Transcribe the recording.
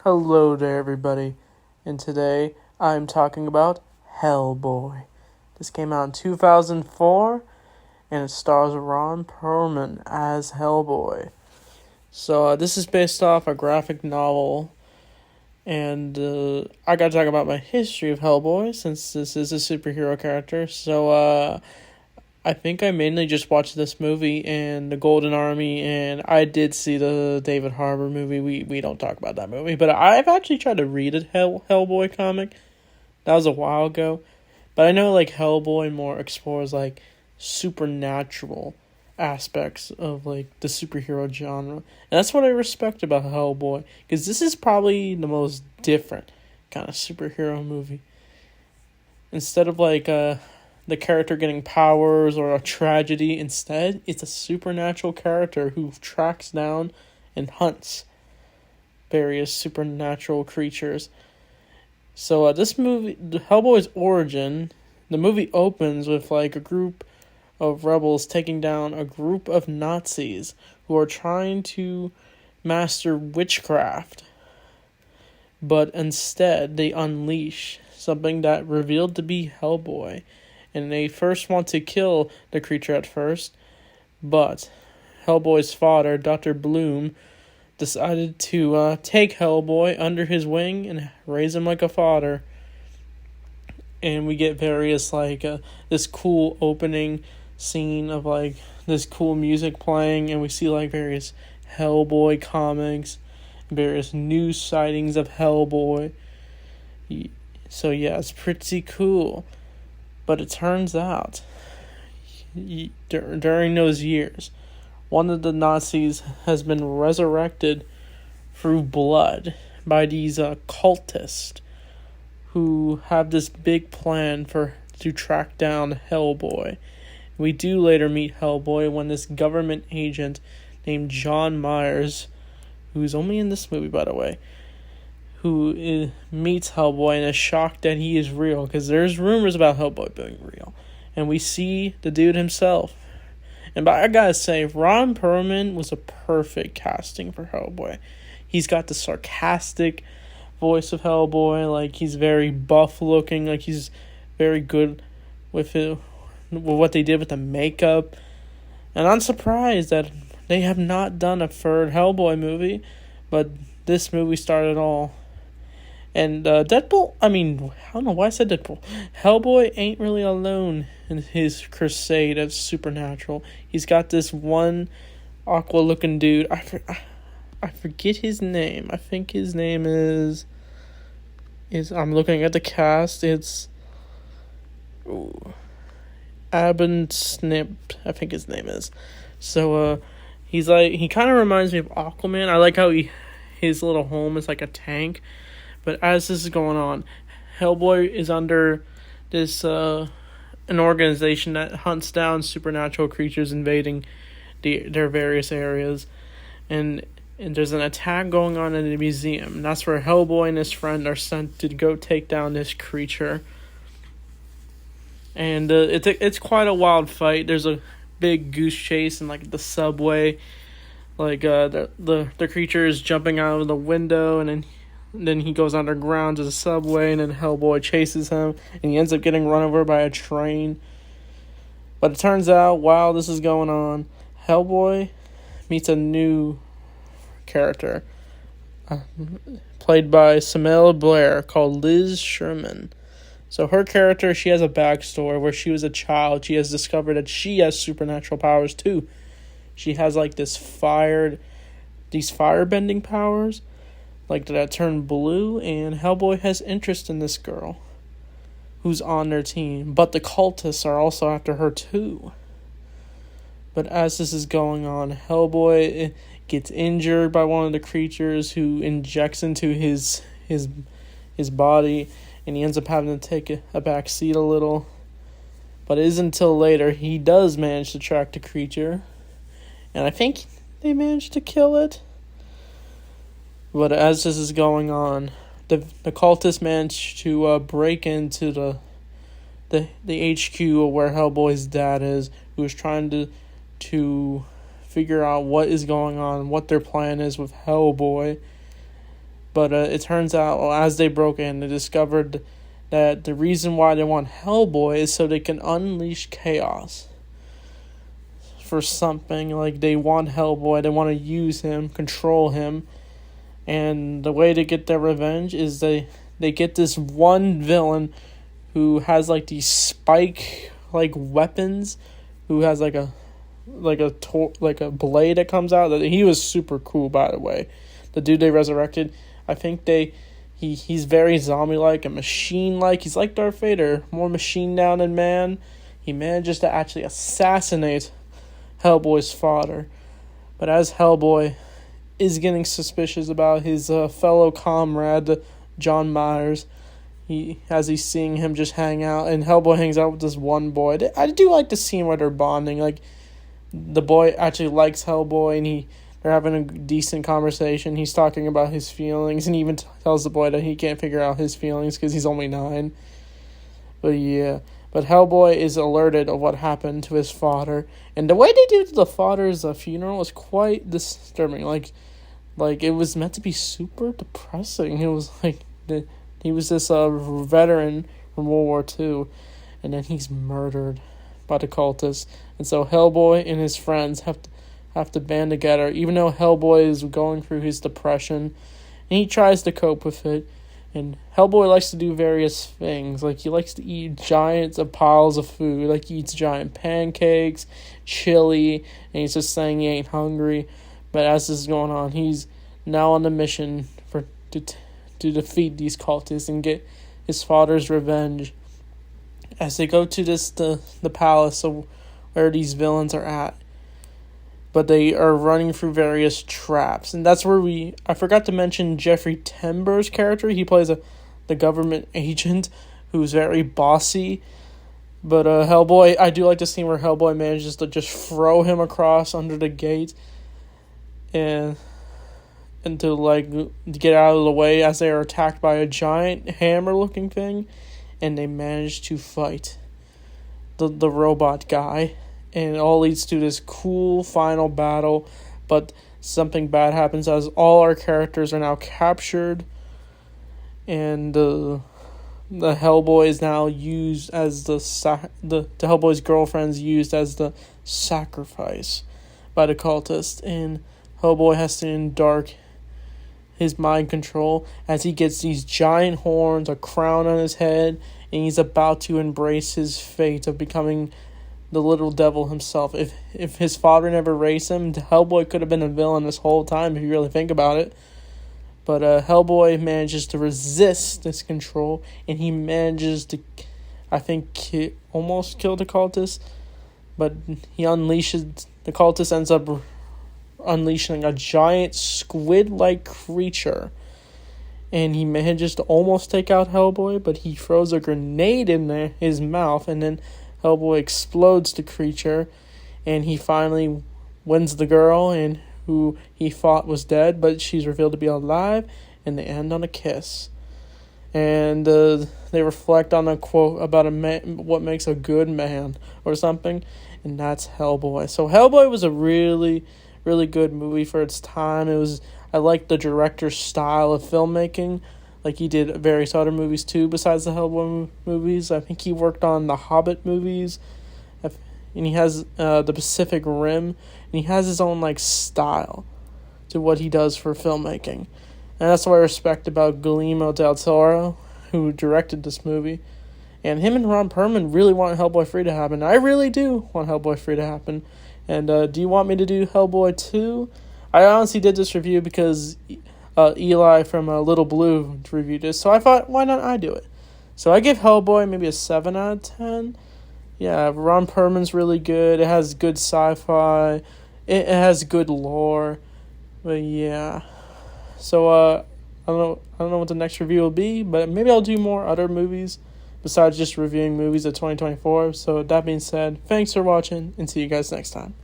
Hello there, everybody, and today I'm talking about Hellboy. This came out in 2004, and it stars Ron Perlman as Hellboy. So this is based off a graphic novel, and I gotta talk about my history of Hellboy, since this is a superhero character. So I think I mainly just watched this movie and The Golden Army, and I did see the David Harbour movie. We don't talk about that movie, but I've actually tried to read a Hellboy comic. That was a while ago, but I know like Hellboy more explores like supernatural aspects of like the superhero genre, and that's what I respect about Hellboy, because this is probably the most different kind of superhero movie. Instead of like the character getting powers or a tragedy. Instead, it's a supernatural character who tracks down and hunts various supernatural creatures. So this movie, Hellboy's origin, the movie opens with like a group of rebels taking down a group of Nazis who are trying to master witchcraft. But instead, they unleash something that revealed to be Hellboy. And they first want to kill the creature at first, but Hellboy's father, Dr. Bloom, decided to take Hellboy under his wing and raise him like a father. And we get various, like, this cool opening scene of, like, this cool music playing, and we see, like, various Hellboy comics, various news sightings of Hellboy. So, yeah, it's pretty cool. But it turns out, during those years, one of the Nazis has been resurrected through blood by these cultists who have this big plan to track down Hellboy. We do later meet Hellboy when this government agent named John Myers, who's only in this movie, by the way, who meets Hellboy and is shocked that he is real, because there's rumors about Hellboy being real. And we see the dude himself. And I gotta say, Ron Perlman was a perfect casting for Hellboy. He's got the sarcastic voice of Hellboy, like he's very buff looking, like he's very good with what they did with the makeup. And I'm surprised that they have not done a third Hellboy movie, but this movie started all. And Deadpool, I don't know why I said Deadpool. Hellboy ain't really alone in his crusade of supernatural. He's got this one aqua-looking dude. I forget his name. I think his name is I'm looking at the cast. It's Abin Snip, I think his name is. So he's like, he kind of reminds me of Aquaman. I like how his little home is like a tank. But as this is going on, Hellboy is under this an organization that hunts down supernatural creatures invading their various areas, and there's an attack going on in the museum. And that's where Hellboy and his friend are sent to go take down this creature. And it's quite a wild fight. There's a big goose chase in like the subway. Like the creature is jumping out of the window, and then he goes underground to the subway, and then Hellboy chases him, and he ends up getting run over by a train. But it turns out, while this is going on, Hellboy meets a new character, played by Samela Blair, called Liz Sherman. So her character, she has a backstory where she was a child. She has discovered that she has supernatural powers too. She has like these firebending powers, like that turn blue, and Hellboy has interest in this girl who's on their team. But the cultists are also after her too. But as this is going on, Hellboy gets injured by one of the creatures who injects into his body, and he ends up having to take a back seat a little. But it isn't until later he does manage to track the creature, and I think they managed to kill it. But as this is going on, the cultists manage to break into the HQ where Hellboy's dad is, who is trying to figure out what is going on, what their plan is with Hellboy. But it turns out, as they broke in, they discovered that the reason why they want Hellboy is so they can unleash chaos for something. Like, they want Hellboy, they want to use him, control him, and the way to get their revenge is they get this one villain who has like these spike like weapons, who has like a blade that comes out. That he was super cool, by the way. The dude they resurrected, I think he's very zombie-like and machine-like. He's like Darth Vader, more machine down than man. He manages to actually assassinate Hellboy's father. But as Hellboy is getting suspicious about his fellow comrade, John Myers, as he's seeing him just hang out, and Hellboy hangs out with this one boy. I do like the scene where they're bonding. Like, the boy actually likes Hellboy, and they're having a decent conversation. He's talking about his feelings, and he even tells the boy that he can't figure out his feelings because he's only 9. But yeah, but Hellboy is alerted of what happened to his father, and the way they do the father's funeral was quite disturbing. Like it was meant to be super depressing. It was like he was this veteran from World War II, and then he's murdered by the cultists, and so Hellboy and his friends have to band together, even though Hellboy is going through his depression, and he tries to cope with it. And Hellboy likes to do various things. Like, he likes to eat giants of piles of food. Like, he eats giant pancakes, chili, and he's just saying he ain't hungry. But as this is going on, he's now on the mission to defeat these cultists and get his father's revenge. As they go to the palace of where these villains are at. But they are running through various traps. And that's where I forgot to mention Jeffrey Tambor's character. He plays the government agent who's very bossy. But Hellboy, I do like the scene where Hellboy manages to just throw him across under the gate. And to get out of the way as they are attacked by a giant hammer-looking thing. And they manage to fight the robot guy. And it all leads to this cool final battle, but something bad happens as all our characters are now captured, and the Hellboy is now used as the Hellboy's girlfriend's used as the sacrifice by the cultist, and Hellboy has to endure his mind control as he gets these giant horns, a crown on his head, and he's about to embrace his fate of becoming the little devil himself. If his father never raised him, Hellboy could have been a villain this whole time if you really think about it. But Hellboy manages to resist this control, and he manages to, I think, almost kill the cultist. But he unleashes, the cultist ends up unleashing a giant squid-like creature. And he manages to almost take out Hellboy, but he throws a grenade in his mouth, and then Hellboy explodes the creature, and he finally wins the girl, and who he thought was dead, but she's revealed to be alive, and they end on a kiss. And they reflect on a quote about a man, what makes a good man, or something, and that's Hellboy. So Hellboy was a really, really good movie for its time. I liked the director's style of filmmaking. Like, he did various other movies too besides the Hellboy movies. I think he worked on the Hobbit movies. And he has the Pacific Rim. And he has his own, style to what he does for filmmaking. And that's what I respect about Guillermo del Toro, who directed this movie. And him and Ron Perlman really want Hellboy 3 to happen. I really do want Hellboy 3 to happen. And do you want me to do Hellboy 2? I honestly did this review because Eli from Little Blue reviewed this, so I thought, why not I do it? So I give Hellboy maybe a 7 out of 10. Yeah, Ron Perlman's really good. It has good sci-fi. It has good lore. But yeah. So I don't know what the next review will be, but maybe I'll do more other movies besides just reviewing movies of 2024. So that being said, thanks for watching, and see you guys next time.